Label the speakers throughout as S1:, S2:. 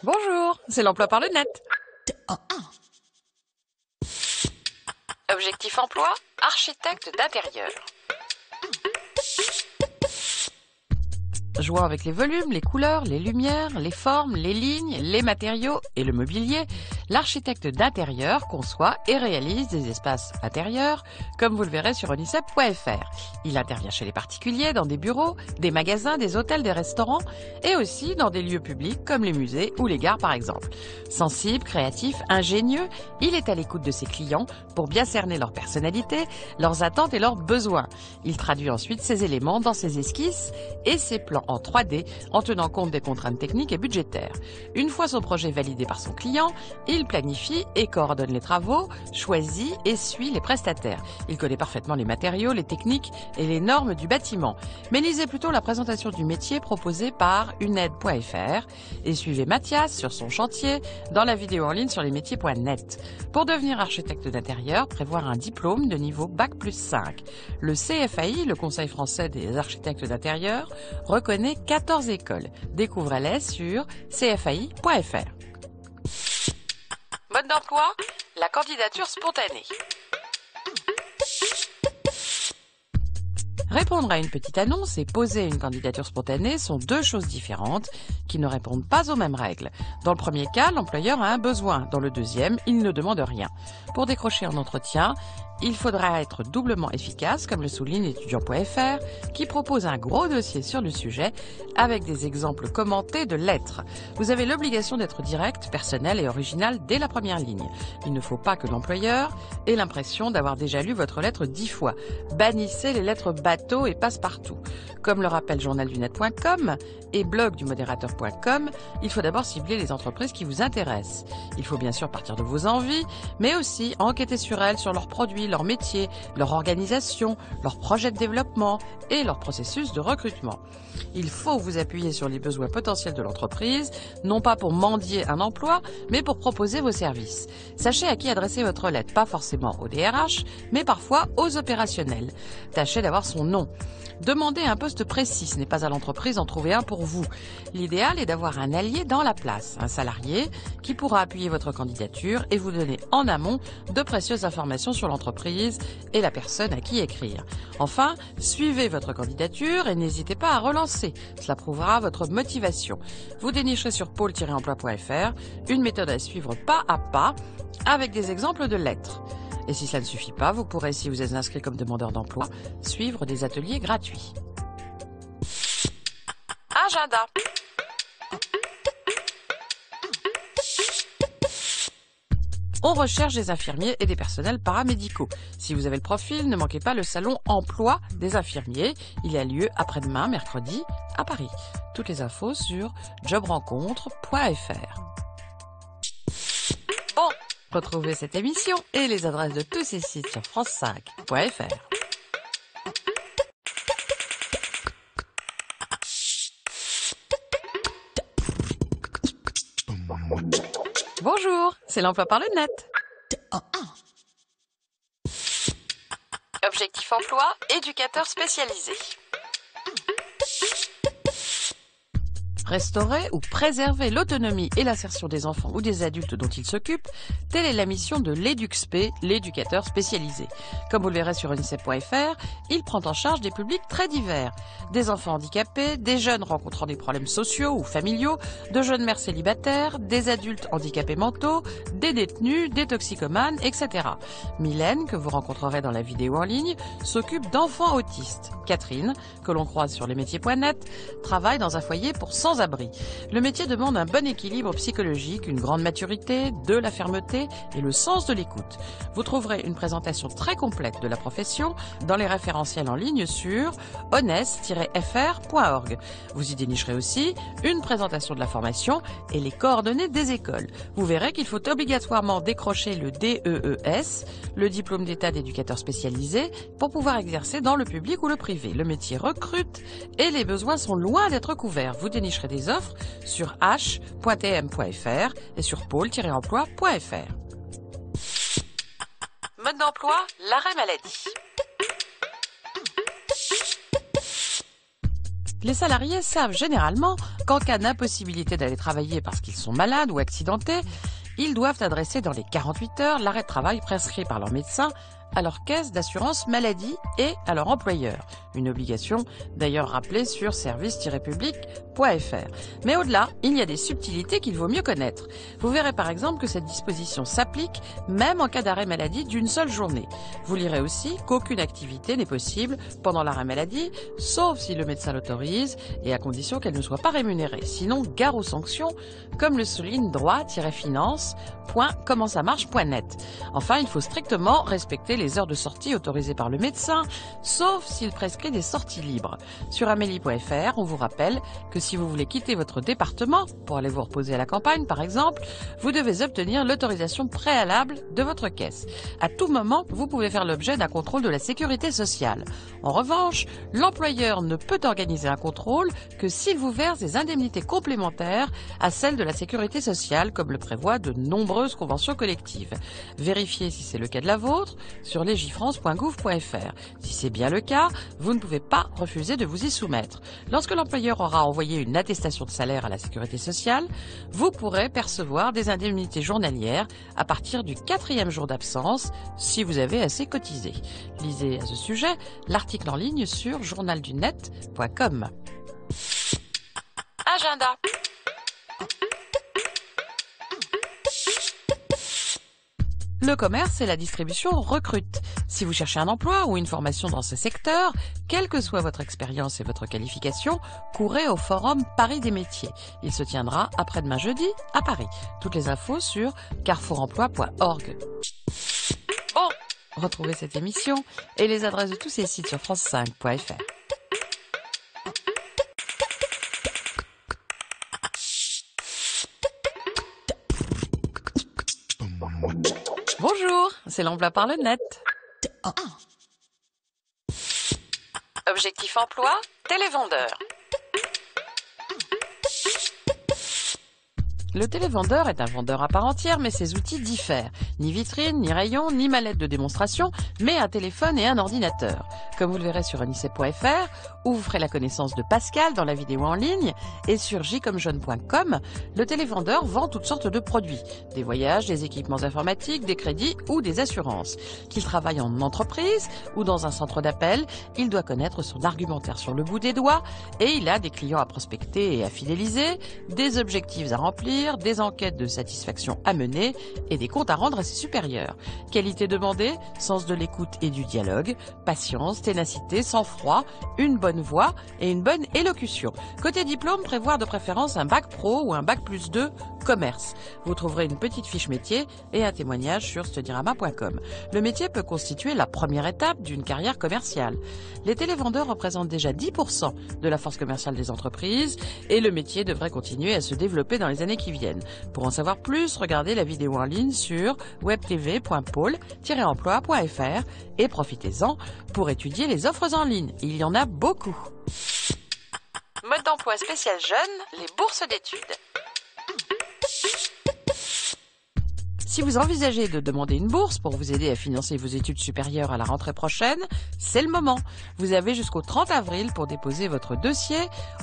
S1: Bonjour, c'est l'emploi par le net. Objectif emploi, architecte d'intérieur. Jouant avec les volumes, les couleurs, les lumières, les formes, les lignes, les matériaux et le mobilier, l'architecte d'intérieur conçoit et réalise des espaces intérieurs, comme vous le verrez sur onicep.fr. Il intervient chez les particuliers, dans des bureaux, des magasins, des hôtels, des restaurants et aussi dans des lieux publics comme les musées ou les gares par exemple. Sensible, créatif, ingénieux, il est à l'écoute de ses clients pour bien cerner leur personnalité, leurs attentes et leurs besoins. Il traduit ensuite ces éléments dans ses esquisses et ses plans en 3D en tenant compte des contraintes techniques et budgétaires. Une fois son projet validé par son client, il planifie et coordonne les travaux, choisit et suit les prestataires. Il connaît parfaitement les matériaux, les techniques et les normes du bâtiment. Mais lisez plutôt la présentation du métier proposée par uned.fr et suivez Mathias sur son chantier dans la vidéo en ligne sur lesmétiers.net. Pour devenir architecte d'intérieur, prévoir un diplôme de niveau Bac+5. Le CFAI, le Conseil français des architectes d'intérieur, reconnaît 14 écoles. Découvrez-les sur cfai.fr. Mode d'emploi, la candidature spontanée. Répondre à une petite annonce et poser une candidature spontanée sont deux choses différentes qui ne répondent pas aux mêmes règles. Dans le premier cas, l'employeur a un besoin. Dans le deuxième, il ne demande rien. Pour décrocher un entretien, il faudra être doublement efficace, comme le souligne étudiant.fr, qui propose un gros dossier sur le sujet avec des exemples commentés de lettres. Vous avez l'obligation d'être direct, personnel et original dès la première ligne. Il ne faut pas que l'employeur ait l'impression d'avoir déjà lu votre lettre 10 fois. Bannissez les lettres bateau et passe-partout. Comme le rappelle journaldunet.com et blogdumodérateur.com, il faut d'abord cibler les entreprises qui vous intéressent. Il faut bien sûr partir de vos envies, mais aussi enquêter sur elles, sur leurs produits, leur métier, leur organisation, leurs projets de développement et leur processus de recrutement. Il faut vous appuyer sur les besoins potentiels de l'entreprise, non pas pour mendier un emploi, mais pour proposer vos services. Sachez à qui adresser votre lettre, pas forcément au DRH, mais parfois aux opérationnels. Tâchez d'avoir son nom. Demandez un poste précis, ce n'est pas à l'entreprise d'en trouver un pour vous. L'idéal est d'avoir un allié dans la place, un salarié qui pourra appuyer votre candidature et vous donner en amont de précieuses informations sur l'entreprise et la personne à qui écrire. Enfin, suivez votre candidature et n'hésitez pas à relancer. Cela prouvera votre motivation. Vous dénicherez sur pôle-emploi.fr une méthode à suivre pas à pas avec des exemples de lettres. Et si cela ne suffit pas, vous pourrez, si vous êtes inscrit comme demandeur d'emploi, suivre des ateliers gratuits. Agenda. On recherche des infirmiers et des personnels paramédicaux. Si vous avez le profil, ne manquez pas le salon emploi des infirmiers. Il a lieu après-demain, mercredi, à Paris. Toutes les infos sur jobrencontre.fr. Bon, retrouvez cette émission et les adresses de tous ces sites sur france5.fr. Bonjour, c'est l'emploi par le net. Objectif emploi, éducateur spécialisé. Restaurer ou préserver l'autonomie et l'insertion des enfants ou des adultes dont ils s'occupent, telle est la mission de l'EducSP, l'éducateur spécialisé. Comme vous le verrez sur onicep.fr, il prend en charge des publics très divers. Des enfants handicapés, des jeunes rencontrant des problèmes sociaux ou familiaux, de jeunes mères célibataires, des adultes handicapés mentaux, des détenus, des toxicomanes, etc. Mylène, que vous rencontrerez dans la vidéo en ligne, s'occupe d'enfants autistes. Catherine, que l'on croise sur lesmétiers.net, travaille dans un foyer pour sans-abri. Le métier demande un bon équilibre psychologique, une grande maturité, de la fermeté et le sens de l'écoute. Vous trouverez une présentation très complète de la profession dans les référentiels en ligne sur ones-fr.org. Vous y dénicherez aussi une présentation de la formation et les coordonnées des écoles. Vous verrez qu'il faut obligatoirement décrocher le DEES, le diplôme d'état d'éducateur spécialisé, pour pouvoir exercer dans le public ou le privé. Le métier recrute et les besoins sont loin d'être couverts. Vous dénicherez des offres sur h.tm.fr et sur pôle-emploi.fr. Mode d'emploi, l'arrêt maladie. Les salariés savent généralement qu'en cas d'impossibilité d'aller travailler parce qu'ils sont malades ou accidentés, ils doivent adresser dans les 48 heures l'arrêt de travail prescrit par leur médecin à leur caisse d'assurance maladie et à leur employeur. Une obligation d'ailleurs rappelée sur service-public.fr. Mais au-delà, il y a des subtilités qu'il vaut mieux connaître. Vous verrez par exemple que cette disposition s'applique même en cas d'arrêt maladie d'une seule journée. Vous lirez aussi qu'aucune activité n'est possible pendant l'arrêt maladie, sauf si le médecin l'autorise et à condition qu'elle ne soit pas rémunérée. Sinon, gare aux sanctions, comme le souligne droit-finance.commentsamarche.net. Enfin, il faut strictement respecter les heures de sortie autorisées par le médecin, sauf s'il prescrit des sorties libres. Sur amélie.fr, on vous rappelle que si vous voulez quitter votre département, pour aller vous reposer à la campagne par exemple, vous devez obtenir l'autorisation préalable de votre caisse. À tout moment, vous pouvez faire l'objet d'un contrôle de la sécurité sociale. En revanche, l'employeur ne peut organiser un contrôle que s'il vous verse des indemnités complémentaires à celles de la sécurité sociale, comme le prévoient de nombreuses conventions collectives. Vérifiez si c'est le cas de la vôtre sur legifrance.gouv.fr. Si c'est bien le cas, vous ne pouvez pas refuser de vous y soumettre. Lorsque l'employeur aura envoyé une attestation de salaire à la sécurité sociale, vous pourrez percevoir des indemnités journalières à partir du 4e jour d'absence si vous avez assez cotisé. Lisez à ce sujet l'article en ligne sur journaldunet.com. Agenda. Le commerce et la distribution recrutent. Si vous cherchez un emploi ou une formation dans ce secteur, quelle que soit votre expérience et votre qualification, courez au forum Paris des métiers. Il se tiendra après-demain jeudi à Paris. Toutes les infos sur carrefouremploi.org. Bon, retrouvez cette émission et les adresses de tous ces sites sur france5.fr. Bonjour, c'est l'emploi par le net. Objectif emploi, télévendeur. Le télévendeur est un vendeur à part entière, mais ses outils diffèrent. Ni vitrine, ni rayon, ni mallette de démonstration, mais un téléphone et un ordinateur. Comme vous le verrez sur onicep.fr, où vous ferez la connaissance de Pascal dans la vidéo en ligne, et sur jcommejeune.com, le télévendeur vend toutes sortes de produits. Des voyages, des équipements informatiques, des crédits ou des assurances. Qu'il travaille en entreprise ou dans un centre d'appel, il doit connaître son argumentaire sur le bout des doigts, et il a des clients à prospecter et à fidéliser, des objectifs à remplir, des enquêtes de satisfaction à mener et des comptes à rendre à ses supérieurs. Qualité demandée, sens de l'écoute et du dialogue, patience, ténacité, sang-froid, une bonne voix et une bonne élocution. Côté diplôme, prévoir de préférence un bac pro ou un bac +2 commerce. Vous trouverez une petite fiche métier et un témoignage sur studirama.com. Le métier peut constituer la première étape d'une carrière commerciale. Les télévendeurs représentent déjà 10% de la force commerciale des entreprises et le métier devrait continuer à se développer dans les années qui viennent. Pour en savoir plus, regardez la vidéo en ligne sur webtv.pôle-emploi.fr et profitez-en pour étudier les offres en ligne. Il y en a beaucoup. Mode d'emploi spécial jeunes, les bourses d'études. Si vous envisagez de demander une bourse pour vous aider à financer vos études supérieures à la rentrée prochaine, c'est le moment. Vous avez jusqu'au 30 avril pour déposer votre dossier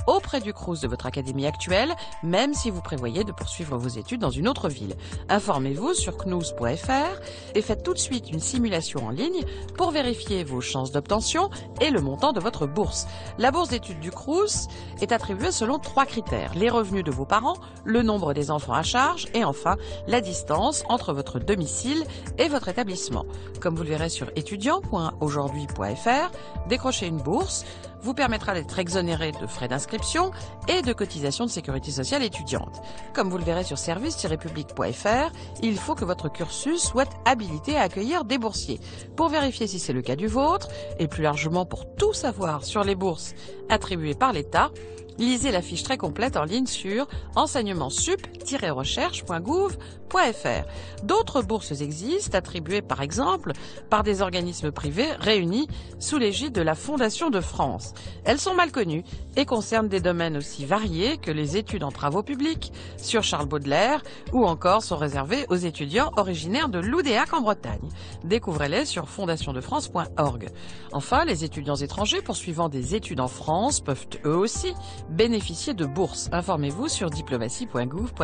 S1: auprès du Crous de votre académie actuelle, même si vous prévoyez de poursuivre vos études dans une autre ville. Informez-vous sur cnous.fr et faites tout de suite une simulation en ligne pour vérifier vos chances d'obtention et le montant de votre bourse. La bourse d'études du Crous est attribuée selon 3 critères: les revenus de vos parents, le nombre des enfants à charge et enfin la distance entre votre domicile et votre établissement. Comme vous le verrez sur étudiant.aujourd'hui.fr, décrocher une bourse vous permettra d'être exonéré de frais d'inscription et de cotisations de sécurité sociale étudiante. Comme vous le verrez sur service-public.fr, il faut que votre cursus soit habilité à accueillir des boursiers. Pour vérifier si c'est le cas du vôtre, et plus largement pour tout savoir sur les bourses attribuées par l'État, lisez la fiche très complète en ligne sur enseignementsup-recherche.gouv.fr. D'autres bourses existent, attribuées par exemple par des organismes privés réunis sous l'égide de la Fondation de France. France. Elles sont mal connues et concernent des domaines aussi variés que les études en travaux publics sur Charles Baudelaire ou encore sont réservées aux étudiants originaires de Loudéac en Bretagne. Découvrez-les sur fondationdefrance.org. Enfin, les étudiants étrangers poursuivant des études en France peuvent eux aussi bénéficier de bourses. Informez-vous sur diplomatie.gouv.fr.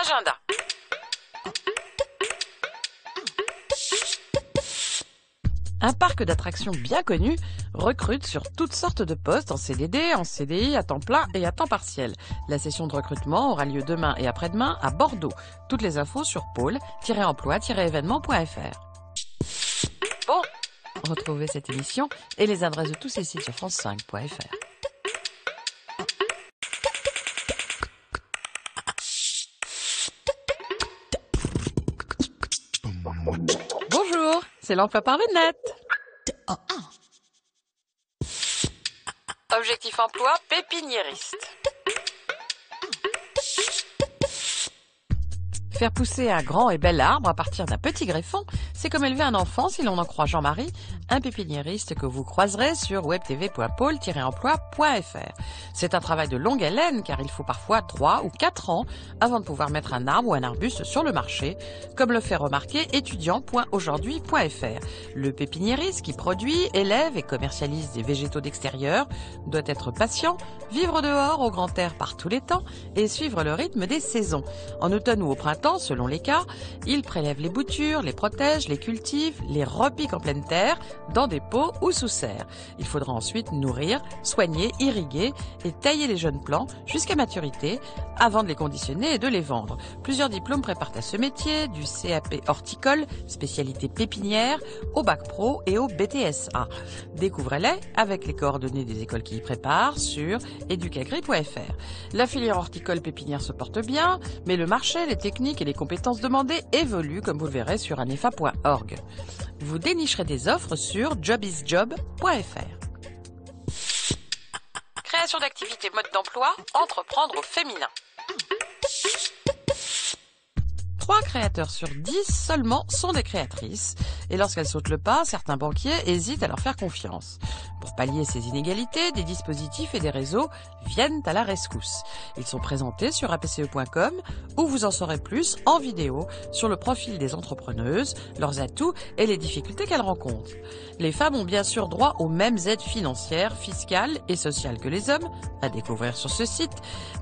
S1: Agenda. Un parc d'attractions bien connu recrute sur toutes sortes de postes en CDD, en CDI, à temps plein et à temps partiel. La session de recrutement aura lieu demain et après-demain à Bordeaux. Toutes les infos sur pôle-emploi-événement.fr. Bon, retrouvez cette émission et les adresses de tous ces sites sur france5.fr. Bonjour, c'est l'emploi par le net. Objectif emploi pépiniériste. Faire pousser un grand et bel arbre à partir d'un petit greffon, c'est comme élever un enfant si l'on en croit Jean-Marie, un pépiniériste que vous croiserez sur webtv.pôle-emploi.fr. C'est un travail de longue haleine car il faut parfois 3 ou 4 ans avant de pouvoir mettre un arbre ou un arbuste sur le marché, comme le fait remarquer étudiant.aujourd'hui.fr. Le pépiniériste qui produit, élève et commercialise des végétaux d'extérieur doit être patient, vivre dehors au grand air par tous les temps et suivre le rythme des saisons. En automne ou au printemps, selon les cas, il prélève les boutures, les protège, les cultive, les repique en pleine terre, dans des pots ou sous serre. Il faudra ensuite nourrir, soigner, irriguer et tailler les jeunes plants jusqu'à maturité avant de les conditionner et de les vendre. Plusieurs diplômes préparent à ce métier, du CAP horticole, spécialité pépinière, au bac pro et au BTSA. Découvrez-les avec les coordonnées des écoles qui y préparent sur educagri.fr. La filière horticole pépinière se porte bien, mais le marché, les techniques et les compétences demandées évoluent comme vous le verrez sur anefa.org. Vous dénicherez des offres sur jobisjob.fr. Création d'activités, mode d'emploi, entreprendre au féminin. 3 créateurs sur 10 seulement sont des créatrices et lorsqu'elles sautent le pas, certains banquiers hésitent à leur faire confiance. Pour pallier ces inégalités, des dispositifs et des réseaux viennent à la rescousse. Ils sont présentés sur apce.com où vous en saurez plus en vidéo sur le profil des entrepreneuses, leurs atouts et les difficultés qu'elles rencontrent. Les femmes ont bien sûr droit aux mêmes aides financières, fiscales et sociales que les hommes, à découvrir sur ce site,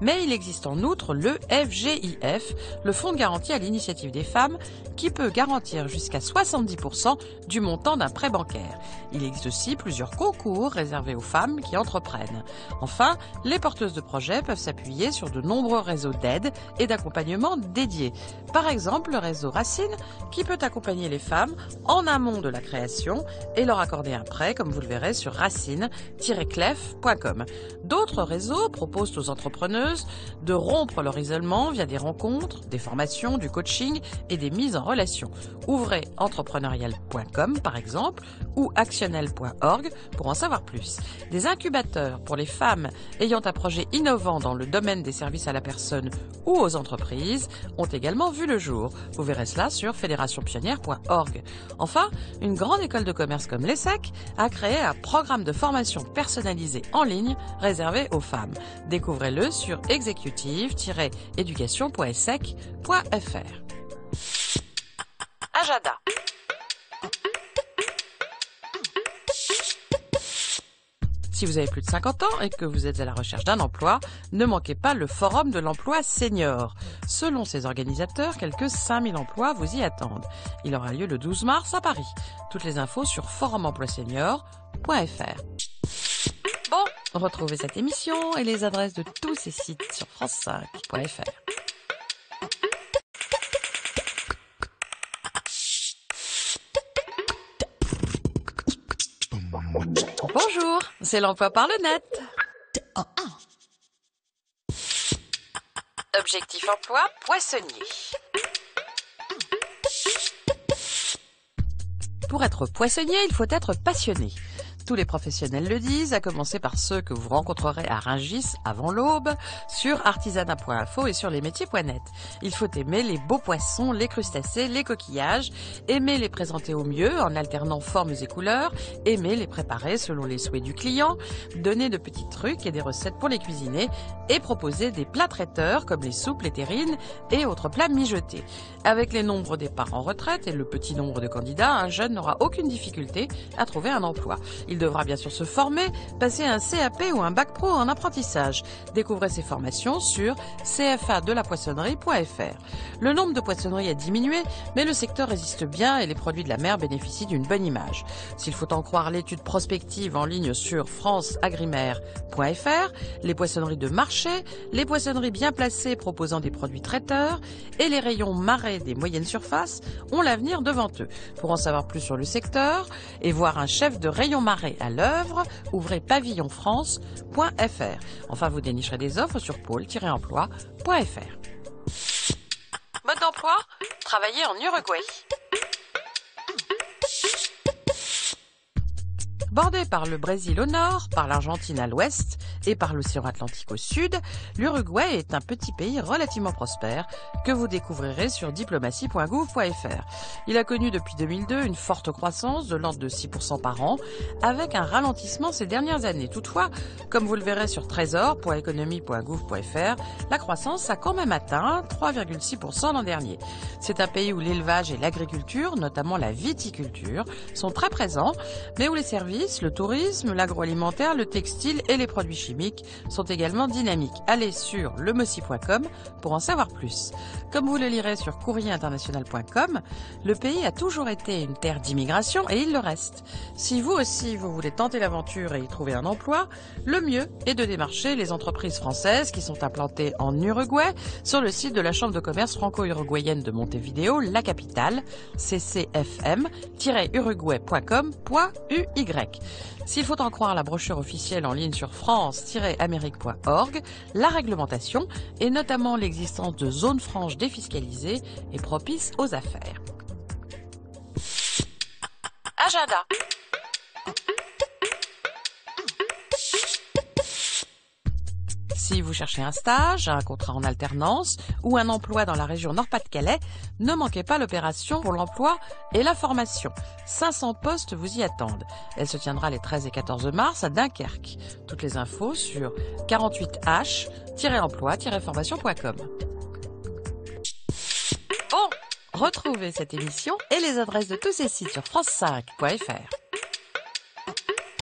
S1: mais il existe en outre le FGIF, le Fonds de garantie à l'initiative des femmes, qui peut garantir jusqu'à 70% du montant d'un prêt bancaire. Il existe aussi plusieurs concours réservés aux femmes qui entreprennent. Enfin, les porteuses de projets peuvent s'appuyer sur de nombreux réseaux d'aide et d'accompagnement dédiés. Par exemple, le réseau Racine, qui peut accompagner les femmes en amont de la création et leur accorder un prêt, comme vous le verrez sur racine-clef.com. D'autres réseaux proposent aux entrepreneuses de rompre leur isolement via des rencontres, des formations, du coaching et des mises en relation. Ouvrez entrepreneurial.com par exemple ou actionnel.org pour en savoir plus. Des incubateurs pour les femmes ayant un projet innovant dans le domaine des services à la personne ou aux entreprises ont également vu le jour. Vous verrez cela sur fédérationpionnière.org. Enfin, une grande école de commerce comme l'ESSEC a créé un programme de formation personnalisé en ligne réservé aux femmes. Découvrez-le sur executive-education.essec.fr. Agenda. Si vous avez plus de 50 ans et que vous êtes à la recherche d'un emploi, ne manquez pas le Forum de l'emploi senior. Selon ses organisateurs, quelques 5000 emplois vous y attendent. Il aura lieu le 12 mars à Paris. Toutes les infos sur forumemploisenior.fr. Bon, retrouvez cette émission et les adresses de tous ces sites sur france5.fr. Bonjour, c'est l'emploi par le net. Objectif emploi poissonnier. Pour être poissonnier, il faut être passionné. Tous les professionnels le disent, à commencer par ceux que vous rencontrerez à Rungis avant l'aube, sur artisanat.info et sur lesmétiers.net. Il faut aimer les beaux poissons, les crustacés, les coquillages, aimer les présenter au mieux en alternant formes et couleurs, aimer les préparer selon les souhaits du client, donner de petits trucs et des recettes pour les cuisiner et proposer des plats traiteurs comme les soupes, les terrines et autres plats mijotés. Avec les nombres départs en retraite et le petit nombre de candidats, un jeune n'aura aucune difficulté à trouver un emploi. Il devra bien sûr se former, passer un CAP ou un bac pro en apprentissage. Découvrez ces formations sur cfadelapoissonnerie.fr. Le nombre de poissonneries a diminué, mais le secteur résiste bien et les produits de la mer bénéficient d'une bonne image. S'il faut en croire l'étude prospective en ligne sur franceagrimaire.fr, les poissonneries de marché, les poissonneries bien placées proposant des produits traiteurs et les rayons marais des moyennes surfaces ont l'avenir devant eux. Pour en savoir plus sur le secteur et voir un chef de rayon marais à l'œuvre, ouvrez pavillonfrance.fr. Enfin, vous dénicherez des offres sur pôle-emploi.fr. Mode d'emploi, travailler en Uruguay. Bordé par le Brésil au nord, par l'Argentine à l'ouest et par l'océan Atlantique au sud, l'Uruguay est un petit pays relativement prospère que vous découvrirez sur diplomatie.gouv.fr. Il a connu depuis 2002 une forte croissance de l'ordre de 6% par an, avec un ralentissement ces dernières années. Toutefois, comme vous le verrez sur trésor.economie.gouv.fr, la croissance a quand même atteint 3,6% l'an dernier. C'est un pays où l'élevage et l'agriculture, notamment la viticulture, sont très présents, mais où les services, le tourisme, l'agroalimentaire, le textile et les produits chimiques sont également dynamiques. Allez sur lemossi.com pour en savoir plus. Comme vous le lirez sur courrierinternational.com, le pays a toujours été une terre d'immigration et il le reste. Si vous aussi vous voulez tenter l'aventure et y trouver un emploi, le mieux est de démarcher les entreprises françaises qui sont implantées en Uruguay sur le site de la Chambre de commerce franco-uruguayenne de Montevideo, la capitale, ccfm-uruguay.com.uy. S'il faut en croire la brochure officielle en ligne sur france-amérique.org, la réglementation et notamment l'existence de zones franches défiscalisées est propice aux affaires. Agenda. Si vous cherchez un stage, un contrat en alternance ou un emploi dans la région Nord-Pas-de-Calais, ne manquez pas l'opération pour l'emploi et la formation. 500 postes vous y attendent. Elle se tiendra les 13 et 14 mars à Dunkerque. Toutes les infos sur 48h-emploi-formation.com. Bon, retrouvez cette émission et les adresses de tous ces sites sur france5.fr.